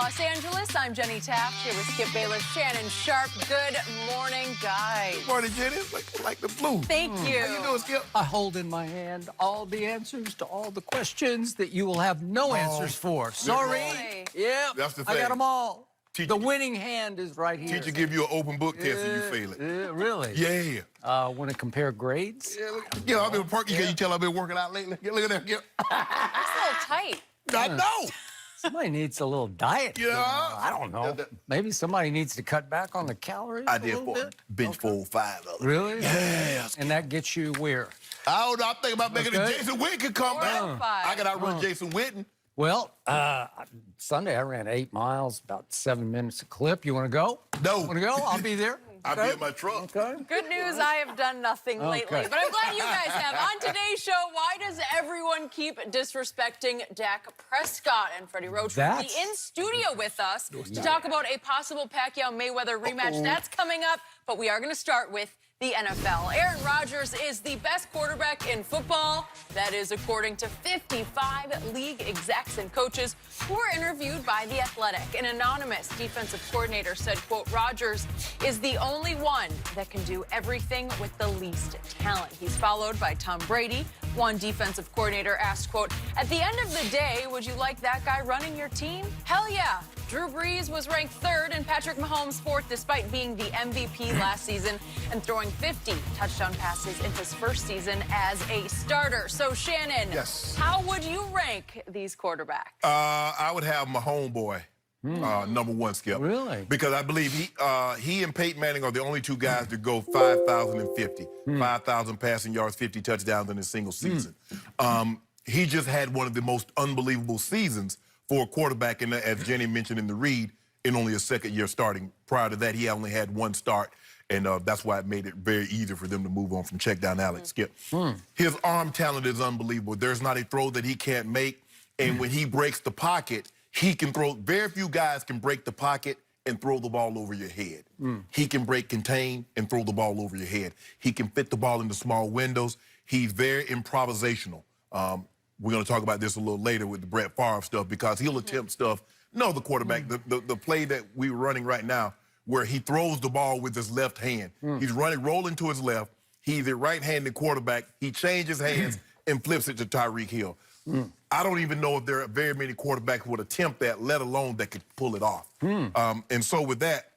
Los Angeles. I'm Jenny Taft here with Skip Bayless, Shannon Sharp. Good morning, guys. Good morning, Jenny. Like the flu. Thank you. How you doing, Skip? I hold in my hand all the answers to all the questions that you will have no answers for. Sorry. Boy. Yeah, That's the I thing. got them all. Teacher- The winning hand is right here. Teacher give you an open book test and you fail it. Really? Yeah. Want to compare grades? Yeah, I've been working. You tell I've been working out lately. Look at that. Yeah. That's a little tight. I know. Somebody needs a little diet. Yeah. I don't know. Maybe somebody needs to cut back on the calories I a did little for bit. bench 4 5 of them. Really? Yes. And that gets you where? I don't know. I'm thinking about making Okay. it. Jason Witten could come 4 back. and 5. I could outrun Jason Witten. Well, Sunday I ran 8 miles, about 7 minutes a clip. You want to go? No. Want to go? I'll be there. I'll be in my truck. Okay. Good news, I have done nothing lately, Okay. but I'm glad you guys have. On today's show, why does everyone keep disrespecting Dak Prescott? And Freddie Roach will be in studio with us to talk about a possible Pacquiao-Mayweather rematch. That's coming up, but we are going to start with the NFL. Aaron Rodgers is the best quarterback in football. That is according to 55 league execs and coaches who were interviewed by The Athletic. An anonymous defensive coordinator said, quote, Rodgers is the only one that can do everything with the least talent. He's followed by Tom Brady. One defensive coordinator asked, quote, at the end of the day, would you like that guy running your team? Hell yeah. Drew Brees was ranked 3rd and Patrick Mahomes 4th despite being the MVP last season and throwing 50 touchdown passes in his first season as a starter. So, Shannon, Yes. how would you rank these quarterbacks? I would have my homeboy, #1, Skip. Really? Because I believe he and Peyton Manning are the only two guys to go 5,050. 5,000 passing yards, 50 touchdowns in a single season. He just had one of the most unbelievable seasons for a quarterback, and as Jenny mentioned in the read, in only a second year starting. Prior to that, he only had one start, and that's why it made it very easy for them to move on from check down Alex Skip. His arm talent is unbelievable. There's not a throw that he can't make, and when he breaks the pocket, he can throw. Very few guys can break the pocket and throw the ball over your head. He can break contain and throw the ball over your head. He can fit the ball into small windows. He's very improvisational. We're going to talk about this a little later with the Brett Favre stuff because he'll attempt stuff. No, the quarterback, the play that we're running right now where he throws the ball with his left hand. He's rolling to his left. He's a right-handed quarterback. He changes hands and flips it to Tyreek Hill. I don't even know if there are very many quarterbacks who would attempt that, let alone that could pull it off. And so with that,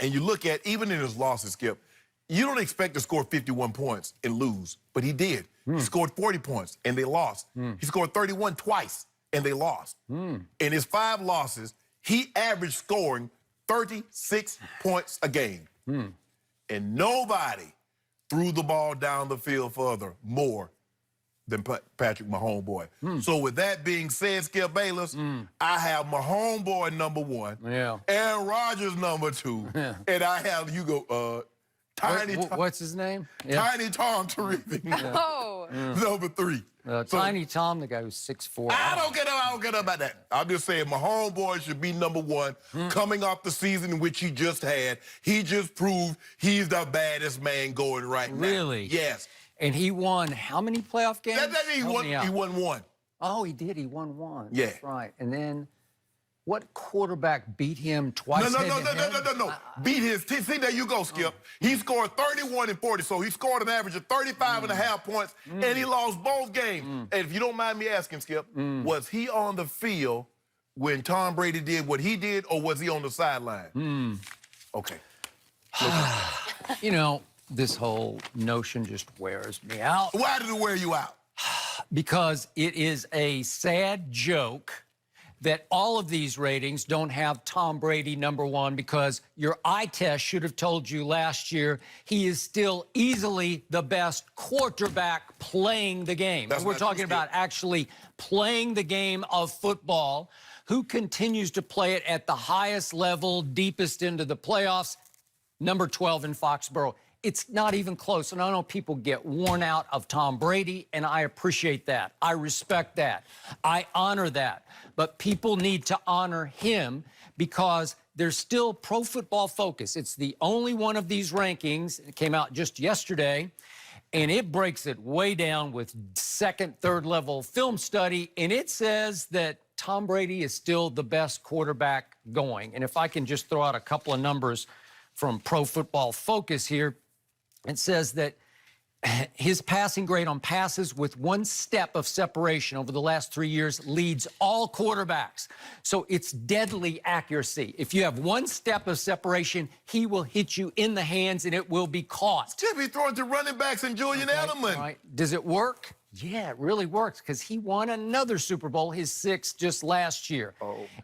and you look at, even in his losses, Skip, you don't expect to score 51 points and lose, but he did. He scored 40 points, and they lost. He scored 31 twice, and they lost. In his 5 losses, he averaged scoring 36 points a game. And nobody threw the ball down the field further more than Patrick Mahomes. So with that being said, Skip Bayless, I have my homeboy #1, Aaron Rodgers #2, and I have, you go, What's his name? Tiny Tom terrific. #3. Tiny Tom, the guy who's 6'4". I don't get up about that. I'm just saying my homeboy should be #1 coming off the season in which he just had. He just proved he's the baddest man going right now. Really? Yes. And he won how many playoff games? He won 1. Oh, he did. He won 1. Yeah. That's right. And then what quarterback beat him twice? No. Beat his team. See, there you go, Skip. He scored 31 and 40, so he scored an average of 35 and a half points, and he lost both games. And if you don't mind me asking, Skip, was he on the field when Tom Brady did what he did, or was he on the sideline? Okay. You know, this whole notion just wears me out. Why did it wear you out? Because it is a sad joke that all of these ratings don't have Tom Brady #1 because your eye test should have told you last year he is still easily the best quarterback playing the game. We're talking about actually playing the game of football. Who continues to play it at the highest level, deepest into the playoffs? #12 in Foxborough. It's not even close. And I know people get worn out of Tom Brady, and I appreciate that. I respect that. I honor that. But people need to honor him because there's still Pro Football Focus. It's the only one of these rankings. It came out just yesterday, and it breaks it way down with second, third level film study, and it says that Tom Brady is still the best quarterback going. And if I can just throw out a couple of numbers from Pro Football Focus here, it says that his passing grade on passes with 1 step of separation over the last 3 years leads all quarterbacks. So it's deadly accuracy. If you have 1 step of separation, he will hit you in the hands and it will be caught. He throwing to running backs and Julian Edelman. All right. Does it work? Yeah, it really works because he won another Super Bowl, his 6th, just last year.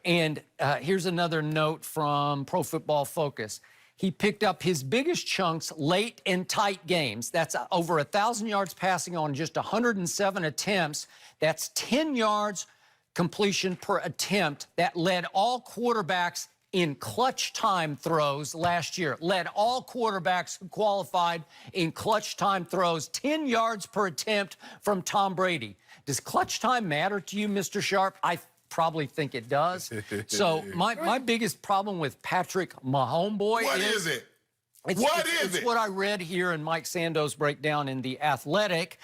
And here's another note from Pro Football Focus. He picked up his biggest chunks late in tight games. That's over 1,000 yards passing on just 107 attempts. That's 10 yards completion per attempt. That led all quarterbacks in clutch time throws last year. Led all quarterbacks who qualified in clutch time throws. 10 yards per attempt from Tom Brady. Does clutch time matter to you, Mr. Sharp? I probably think it does. So my biggest problem with Patrick Mahomes What is it? It's what I read here in Mike Sando's breakdown in The Athletic.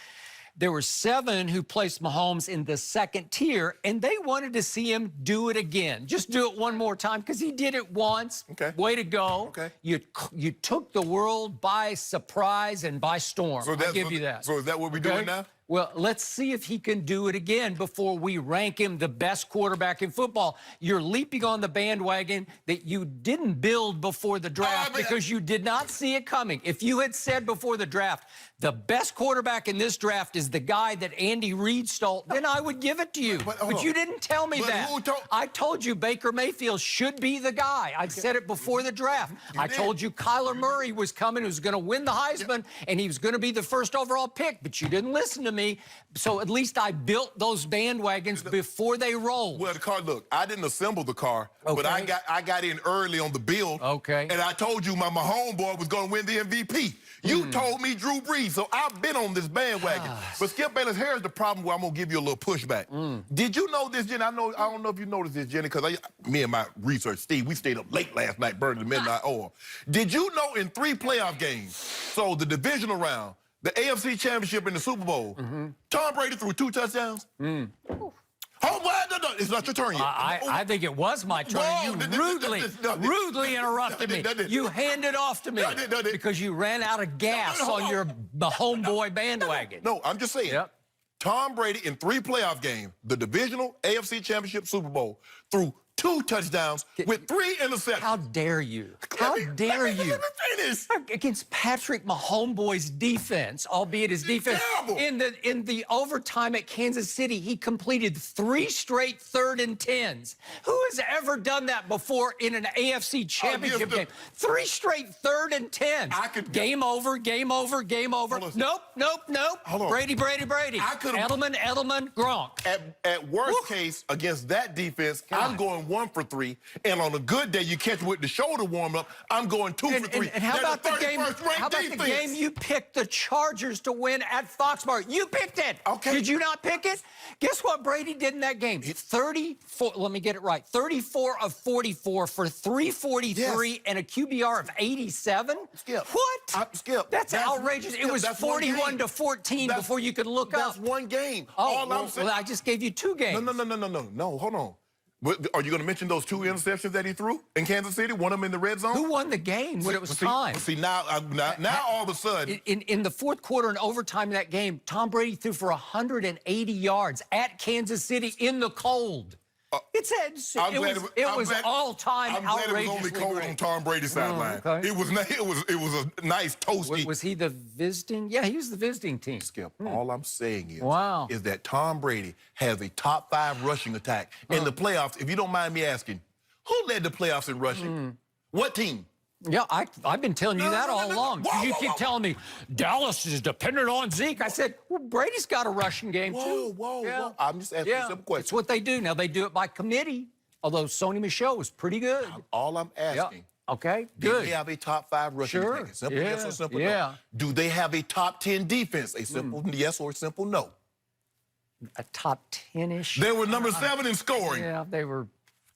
There were 7 who placed Mahomes in the 2nd tier, and they wanted to see him do it again. Just do it one more time, because he did it once. Okay. Way to go. Okay. You took the world by surprise and by storm. So I'll give you that. So is that what we're doing now? Well, let's see if he can do it again before we rank him the best quarterback in football. You're leaping on the bandwagon that you didn't build before the draft because you did not see it coming. If you had said before the draft, the best quarterback in this draft is the guy that Andy Reid stole, then I would give it to you. But you didn't tell me that. I told you Baker Mayfield should be the guy. I said it before the draft. I told you Kyler Murray was coming, who was going to win the Heisman, and he was going to be the first overall pick, but you didn't listen to me. So at least I built those bandwagons before they rolled. Well, the car, look, I didn't assemble the car, but I got in early on the build. Okay. And I told you my Mahomes boy was going to win the MVP. You told me Drew Brees, so I've been on this bandwagon. But Skip Bayless, here's the problem where I'm going to give you a little pushback. Did you know this, Jenny? I don't know if you noticed this, Jenny, because me and my research, Steve, we stayed up late last night burning the midnight oil. Did you know in 3 playoff games, so the divisional round, the AFC Championship and the Super Bowl, Tom Brady threw 2 touchdowns? Oh, well, no, it's not your turn yet. I think it was my turn. Whoa, You rudely interrupted me. You handed off to me because you ran out of gas on your homeboy bandwagon. No, I'm just saying. Tom Brady in 3 playoff games, the divisional, AFC Championship, Super Bowl, threw 2 touchdowns with 3 interceptions. How dare you? How dare you? Let me finish. Against Patrick Mahomes' defense, albeit his defense. In the overtime at Kansas City, he completed 3 straight 3rd and 10s. Who has ever done that before in an AFC Championship game? 3 straight 3rd and 10s. Game over, game over, game over. Nope. Brady. Edelman, Gronk. At worst case, against that defense, I'm going 1 for 3, and on a good day, you catch with the shoulder warm up, I'm going 2 for 3. And how about the game? How about the game you picked the Chargers to win at Foxborough? You picked it. Okay. Did you not pick it? Guess what Brady did in that game? 34. Let me get it right. 34 of 44 for 343 and a QBR of 87. Skip. What? Skip. That's outrageous. It was 41 to 14 before you could look up. That's 1 game. Oh, well, I just gave you 2 games. No. Hold on. Are you going to mention those 2 interceptions that he threw in Kansas City? One of them in the red zone? Who won the game when it was time? See, now all of a sudden. In the 4th quarter and overtime of that game, Tom Brady threw for 180 yards at Kansas City in the cold. It was all-time outrageously I'm glad it was only cold on Tom Brady's sideline. Okay. It was a nice toasty. Was he the visiting? Yeah, he was the visiting team. Skip, all I'm saying is that Tom Brady has a top 5 rushing attack in the playoffs. If you don't mind me asking, who led the playoffs in rushing? What team? Yeah, I've been telling you that all along. You keep telling me Dallas is dependent on Zeke. I said, well, Brady's got a rushing game, too. Whoa. I'm just asking a simple question. It's what they do. Now, they do it by committee, although Sony Michel was pretty good. All I'm asking. Okay, Do good. they have a top 5 rushing attack? Simple yes or simple no? Do they have a top 10 defense? A simple yes or a simple no? A top 10-ish? They were number 7 in scoring. Yeah, they were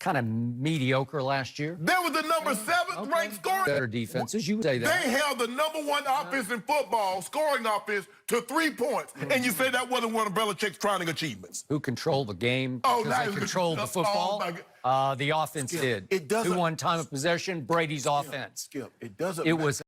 kind of mediocre last year. They were the number 7th ranked scoring. Better defenses, you say that. They held the number 1 offense in football, scoring offense, to 3 points. And you say that wasn't one of Belichick's crowning achievements. Who controlled the game? Oh, Because now they controlled the football. Oh, The offense did. It doesn't. Who won time of possession? Brady's offense. Skip, it doesn't It matter. was